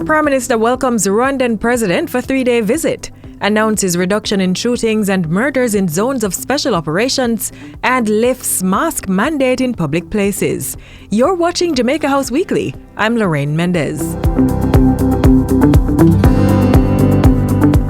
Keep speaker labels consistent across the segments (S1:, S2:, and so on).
S1: Prime Minister welcomes Rwandan President for 3-day visit, announces reduction in shootings and murders in zones of special operations, and lifts mask mandate in public places. You're watching Jamaica House Weekly. I'm Lorraine Mendez.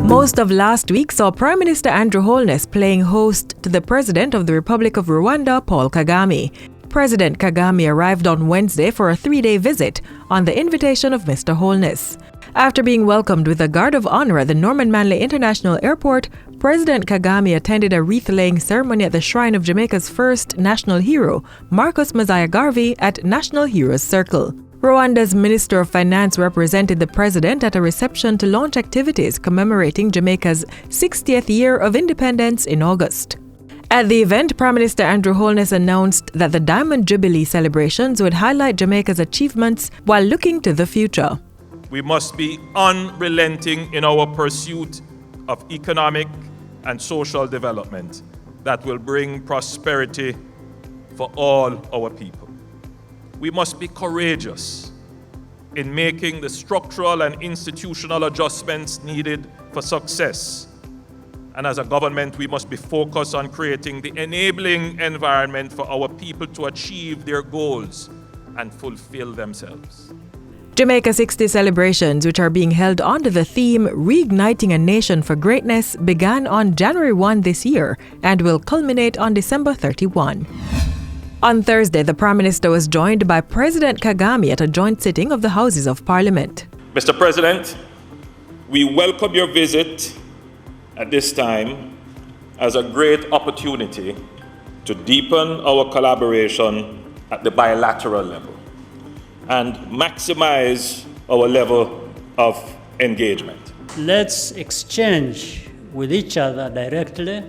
S1: Most of last week saw Prime Minister Andrew Holness playing host to the President of the Republic of Rwanda, Paul Kagame. President Kagame arrived on Wednesday for a 3-day visit on the invitation of Mr. Holness. After being welcomed with a guard of honor at the Norman Manley International Airport, President Kagame attended a wreath-laying ceremony at the shrine of Jamaica's first national hero, Marcus Mosiah Garvey, at National Heroes Circle. Rwanda's Minister of Finance represented the president at a reception to launch activities commemorating Jamaica's 60th year of independence in August. At the event, Prime Minister Andrew Holness announced that the Diamond Jubilee celebrations would highlight Jamaica's achievements while looking to the future.
S2: We must be unrelenting in our pursuit of economic and social development that will bring prosperity for all our people. We must be courageous in making the structural and institutional adjustments needed for success. And as a government, we must be focused on creating the enabling environment for our people to achieve their goals and fulfill themselves.
S1: Jamaica 60 celebrations, which are being held under the theme Reigniting a Nation for Greatness, began on January 1 this year and will culminate on December 31. On Thursday, the Prime Minister was joined by President Kagame at a joint sitting of the Houses of Parliament.
S2: Mr. President, we welcome your visit at this time as a great opportunity to deepen our collaboration at the bilateral level and maximize our level of engagement.
S3: Let's exchange with each other directly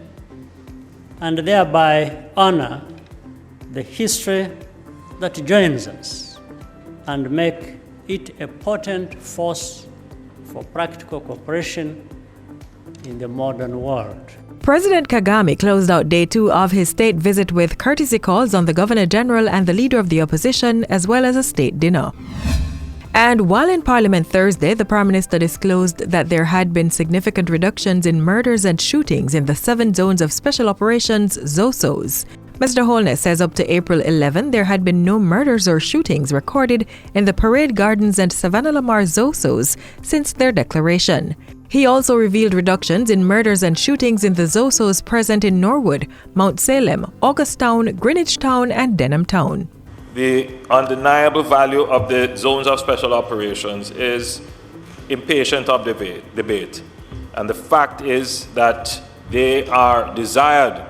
S3: and thereby honor the history that joins us and make it a potent force for practical cooperation in the modern world.
S1: President Kagame closed out day 2 of his state visit with courtesy calls on the Governor General and the Leader of the Opposition, as well as a state dinner. And while in Parliament Thursday, the Prime Minister disclosed that there had been significant reductions in murders and shootings in the 7 zones of special operations, ZOSOs. Mr. Holness says up to April 11, there had been no murders or shootings recorded in the Parade Gardens and Savannah Lamar ZOSOs since their declaration. He also revealed reductions in murders and shootings in the ZOSOs present in Norwood, Mount Salem, Augusttown, Greenwich Town, and Denham Town.
S2: The undeniable value of the zones of special operations is impatient of debate. And the fact is that they are desired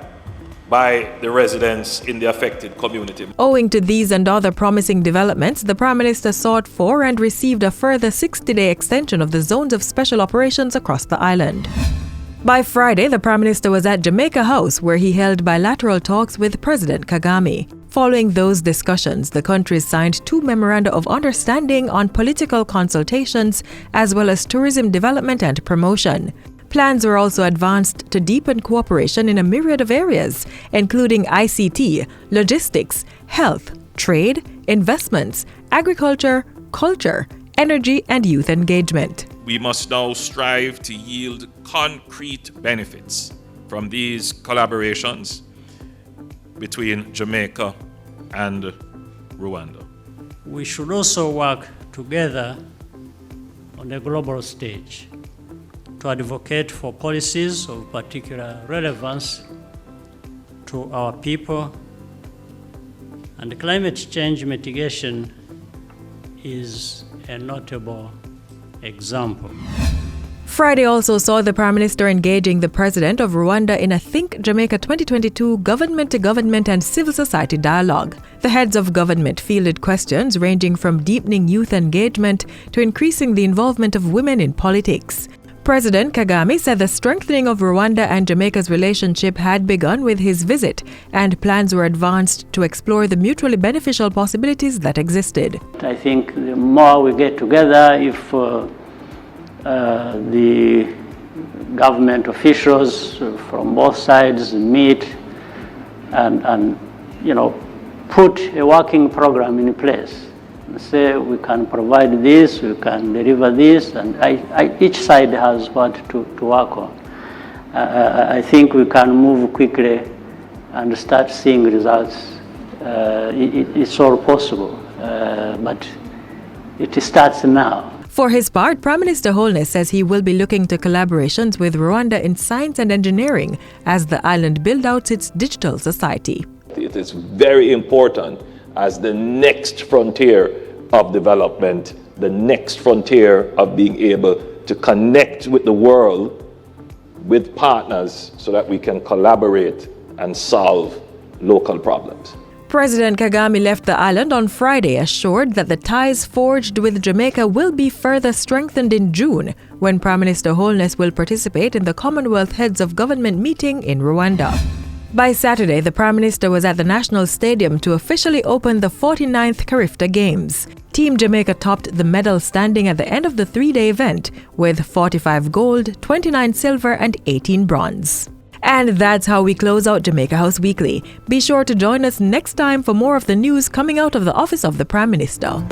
S2: by the residents in the affected community.
S1: Owing to these and other promising developments, the Prime Minister sought for and received a further 60-day extension of the zones of special operations across the island. By Friday, the Prime Minister was at Jamaica House, where he held bilateral talks with President Kagame. Following those discussions, the countries signed 2 memoranda of understanding on political consultations as well as tourism development and promotion. Plans were also advanced to deepen cooperation in a myriad of areas, including ICT, logistics, health, trade, investments, agriculture, culture, energy, and youth engagement.
S2: We must now strive to yield concrete benefits from these collaborations between Jamaica and Rwanda.
S3: We should also work together on the global stage to advocate for policies of particular relevance to our people, and climate change mitigation is a notable example.
S1: Friday also saw the Prime Minister engaging the President of Rwanda in a Think Jamaica 2022 government-to-government and civil society dialogue. The heads of government fielded questions ranging from deepening youth engagement to increasing the involvement of women in politics. President Kagame said the strengthening of Rwanda and Jamaica's relationship had begun with his visit, and plans were advanced to explore the mutually beneficial possibilities that existed.
S3: I think the more we get together, if the government officials from both sides meet and put a working program in place, say we can provide this, we can deliver this, and each side has what to work on. I think we can move quickly and start seeing results. It's all possible, but it starts now.
S1: For his part, Prime Minister Holness says he will be looking to collaborations with Rwanda in science and engineering as the island builds out its digital society.
S4: It is very important as the next frontier of development, the next frontier of being able to connect with the world, with partners, so that we can collaborate and solve local problems.
S1: President Kagame left the island on Friday, assured that the ties forged with Jamaica will be further strengthened in June, when Prime Minister Holness will participate in the Commonwealth Heads of Government meeting in Rwanda. By Saturday, the Prime Minister was at the National Stadium to officially open the 49th Carifta Games. Team Jamaica topped the medal standing at the end of the three-day event with 45 gold, 29 silver and 18 bronze. And that's how we close out Jamaica House Weekly. Be sure to join us next time for more of the news coming out of the office of the Prime Minister.